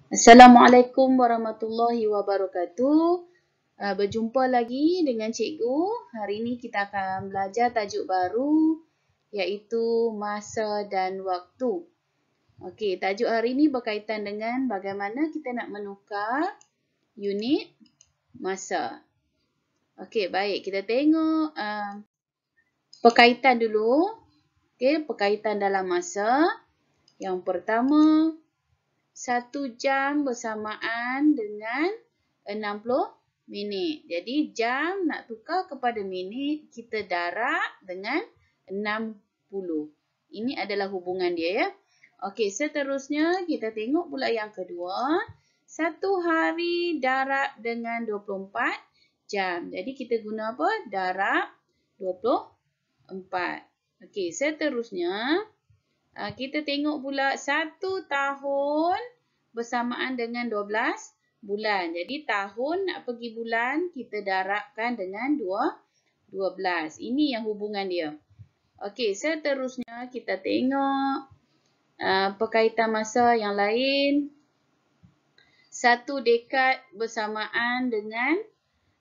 Assalamualaikum warahmatullahi wabarakatuh. Berjumpa lagi dengan cikgu. Hari ini kita akan belajar tajuk baru iaitu masa dan waktu. Okey, tajuk hari ini berkaitan dengan bagaimana kita nak menukar unit masa. Okey, baik. Kita tengok perkaitan dulu. Okey, perkaitan dalam masa. Yang pertama, 1 jam bersamaan dengan 60 minit. Jadi jam nak tukar kepada minit, kita darab dengan 60. Ini adalah hubungan dia ya. Okey, seterusnya kita tengok pula yang kedua. 1 hari darab dengan 24 jam. Jadi kita guna apa? Darab 24. Okey, seterusnya kita tengok pula 1 tahun bersamaan dengan 12 bulan. Jadi tahun nak pergi bulan, kita darabkan dengan 12. Ini yang hubungan dia. Okey, seterusnya kita tengok perkaitan masa yang lain. 1 dekad bersamaan dengan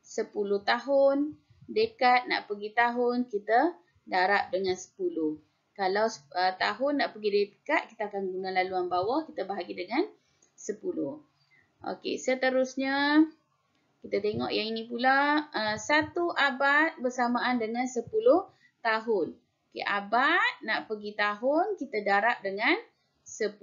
10 tahun. Dekad nak pergi tahun, kita darab dengan 10. Kalau tahun nak pergi dekat, kita akan guna laluan bawah, kita bahagi dengan 10. Okey, seterusnya kita tengok yang ini pula. 1 abad bersamaan dengan 10 tahun. Okey, abad nak pergi tahun, kita darab dengan 10.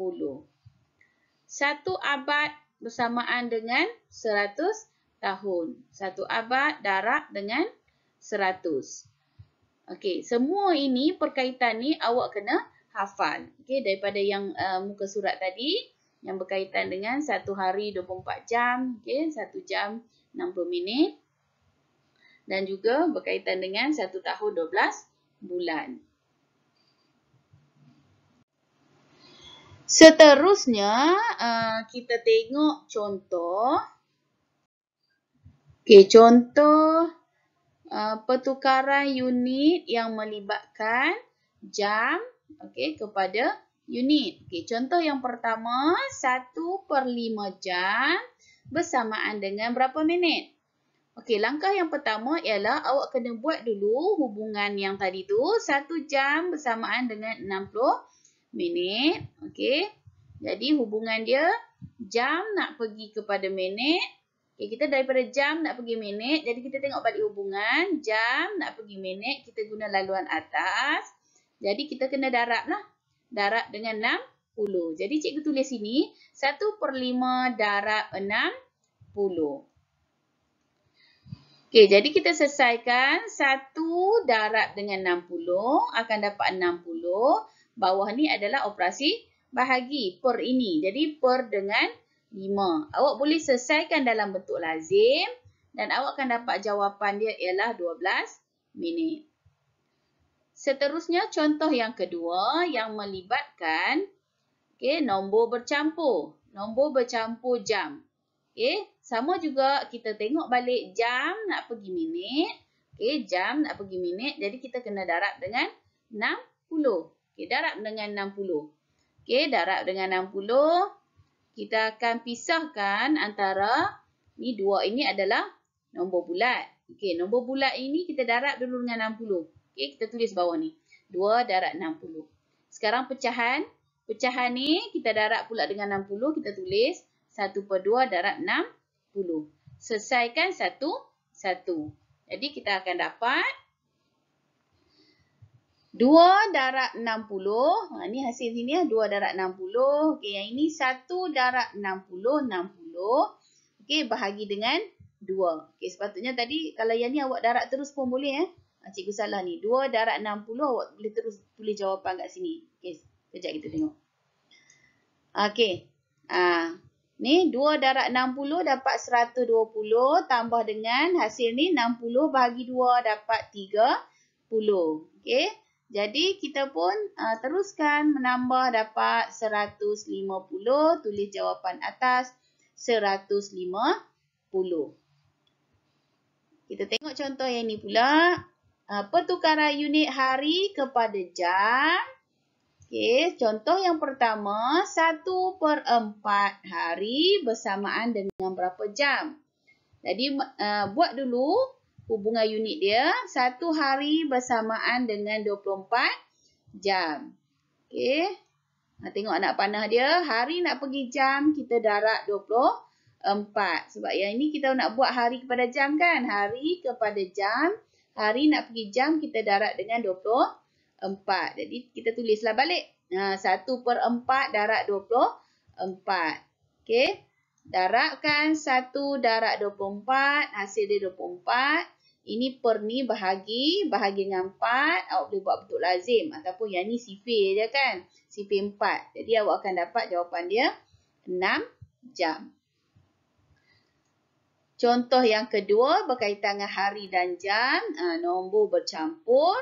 1 abad bersamaan dengan 100 tahun. 1 abad darab dengan 100. Okey, semua ini perkaitan ni awak kena hafal. Okey, daripada yang muka surat tadi yang berkaitan dengan 1 hari 24 jam, okey, 1 jam 60 minit dan juga berkaitan dengan 1 tahun 12 bulan. Seterusnya kita tengok contoh. Okey, contoh pertukaran unit yang melibatkan jam kepada unit. Okey, contoh yang pertama, 1/5 jam bersamaan dengan berapa minit? Okey, langkah yang pertama ialah awak kena buat dulu hubungan yang tadi tu. 1 jam bersamaan dengan 60 minit. Okey, jadi hubungan dia jam nak pergi kepada minit. Okay, kita daripada jam nak pergi minit. Jadi kita tengok balik hubungan. Jam nak pergi minit. Kita guna laluan atas. Jadi kita kena darab lah. Darab dengan 60. Jadi cikgu tulis sini. 1/5 darab 60. Okay, jadi kita selesaikan. 1 darab dengan 60. Akan dapat 60. Bawah ni adalah operasi bahagi. Per ini. Jadi per dengan 5. Awak boleh selesaikan dalam bentuk lazim dan awak akan dapat jawapan dia ialah 12 minit. Seterusnya contoh yang kedua yang melibatkan nombor bercampur. Nombor bercampur jam. Sama juga kita tengok balik jam nak pergi minit. Jam nak pergi minit. Jadi kita kena darab dengan 60. Darab dengan 60. Darab dengan 60. Kita akan pisahkan antara ni dua ini adalah nombor bulat. Okey, nombor bulat ini kita darab dulu dengan 60. Okey, kita tulis bawah ni. 2 darab 60. Sekarang pecahan. Pecahan ni kita darab pula dengan 60. Kita tulis 1/2 darab 60. Selesaikan satu-satu. Jadi kita akan dapat 2 darab 60. Ni hasil sini 2 darab 60. Okey, yang ini 1 darab 60. 60. Okey, bahagi dengan 2. Okey, sepatutnya tadi kalau yang ni awak darab terus pun boleh Cikgu salah ni. 2 darab 60 awak boleh terus tulis jawapan kat sini. Okey, sekejap kita tengok. Okey. Ni 2 darab 60 dapat 120 tambah dengan hasil ni 60 bahagi 2 dapat 30. Okey. Jadi kita pun teruskan menambah dapat 150. Tulis jawapan atas 150. Kita tengok contoh yang ni pula. Pertukaran unit hari kepada jam. Okey, contoh yang pertama, 1/4 hari bersamaan dengan berapa jam? Jadi, buat dulu hubungan unit dia. 1 hari bersamaan dengan 24 jam. Okey. Tengok anak panah dia. Hari nak pergi jam, kita darab 24. Sebab yang ini kita nak buat hari kepada jam kan? Hari kepada jam. Hari nak pergi jam, kita darab dengan 24. Jadi, kita tulislah balik. 1/4 darab 24. Okey. Darabkan 1 darab 24. Hasil dia 24. Ini per ni bahagi dengan 4. Awak boleh buat bentuk lazim. Ataupun yang ni sifir je kan. Sifir 4. Jadi, awak akan dapat jawapan dia 6 jam. Contoh yang kedua berkaitan dengan hari dan jam. Nombor bercampur.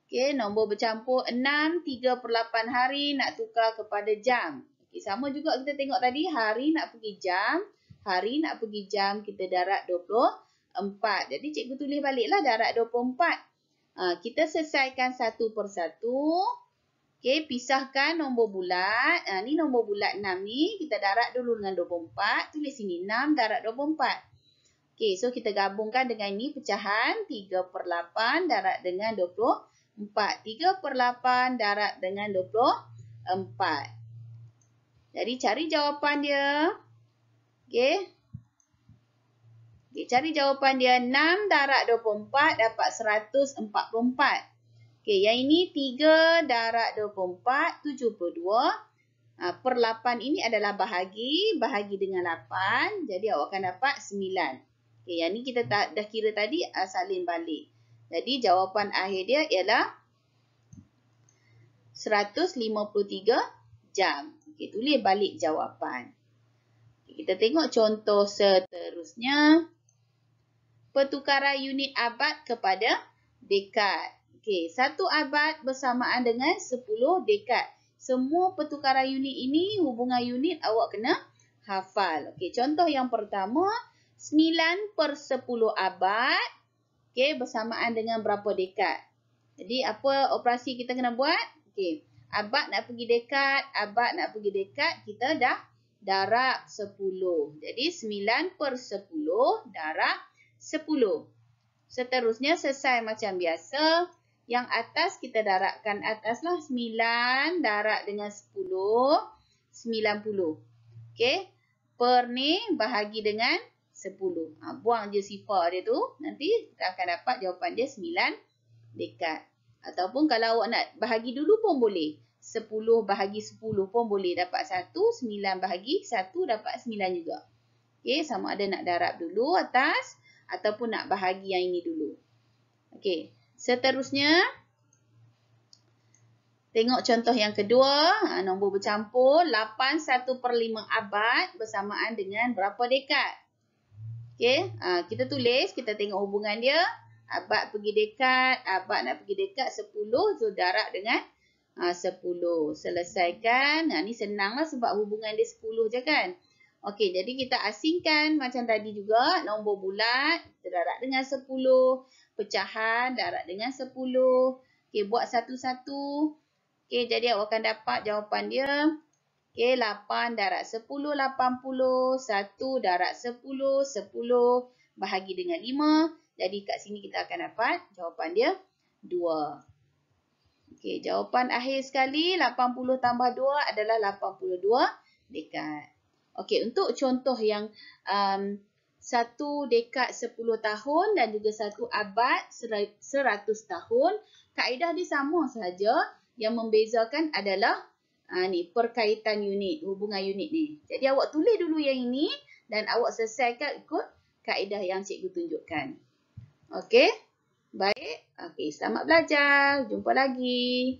Okey, nombor bercampur 6, 3/8 hari nak tukar kepada jam. Okey, sama juga kita tengok tadi. Hari nak pergi jam. Hari nak pergi jam, kita darab 24. Jadi, cikgu tulis baliklah darab 24. Kita selesaikan satu persatu. Okey, pisahkan nombor bulat. Ni nombor bulat 6 ni. Kita darab dulu dengan 24. Tulis sini 6 darab 24. Okey, so kita gabungkan dengan ni pecahan. 3/8 darab dengan 24. 3/8 darab dengan 24. Jadi, cari jawapan dia. Okey. Okey, cari jawapan dia. 6 darab 24 dapat 144. Okey, yang ini 3 darab 24, 72. Per 8 ini adalah bahagi. Bahagi dengan 8. Jadi, awak akan dapat 9. Okey, yang ni kita dah kira tadi, salin balik. Jadi, jawapan akhir dia ialah 153 jam. Okey, tulis balik jawapan. Okey, kita tengok contoh seterusnya. Pertukaran unit abad kepada dekad. Okey, 1 abad bersamaan dengan 10 dekad. Semua pertukaran unit ini, hubungan unit awak kena hafal. Okey, contoh yang pertama, 9/10 abad. Okey, bersamaan dengan berapa dekad? Jadi, apa operasi kita kena buat? Okey, abad nak pergi dekad, abad nak pergi dekad, kita dah darab 10. Jadi, 9/10 darab 10. Seterusnya, selesai macam biasa. Yang atas kita darabkan atas lah. 9 darab dengan 10, 90. Okey, per ni bahagi dengan 10. Buang je sifar dia tu. Nanti kita akan dapat jawapan dia 9 dekad. Ataupun kalau awak nak bahagi dulu pun boleh. 10 bahagi 10 pun boleh dapat 1. 9 bahagi 1 dapat 9 juga. Okey, sama ada nak darab dulu atas ataupun nak bahagi yang ini dulu. Okey, seterusnya tengok contoh yang kedua. Nombor bercampur 8 1/5 abad bersamaan dengan berapa dekad? Okey, kita tulis, kita tengok hubungan dia. Abad pergi dekad, abad nak pergi dekad 10, so darab dengan 10. Selesaikan. Ni senanglah sebab hubungan dia 10 je kan. Okey, jadi kita asingkan macam tadi juga. Nombor bulat, kita darab dengan 10. Pecahan, darab dengan 10. Okey, buat satu-satu. Okey, jadi awak akan dapat jawapan dia. Okey, 8 darab 10, 80. 1 darab 10, 10. Bahagi dengan 5. Jadi, kat sini kita akan dapat jawapan dia 2. Okey, jawapan akhir sekali, 80 tambah 2 adalah 82 dekad. Okey, untuk contoh yang 1 dekad 10 tahun dan juga 1 abad 100 tahun, kaedah dia sama sahaja. Yang membezakan adalah ni perkaitan unit, hubungan unit ni. Jadi awak tulis dulu yang ini dan awak selesaikan ikut kaedah yang cikgu tunjukkan. Okey, baik. Okey, selamat belajar. Jumpa lagi.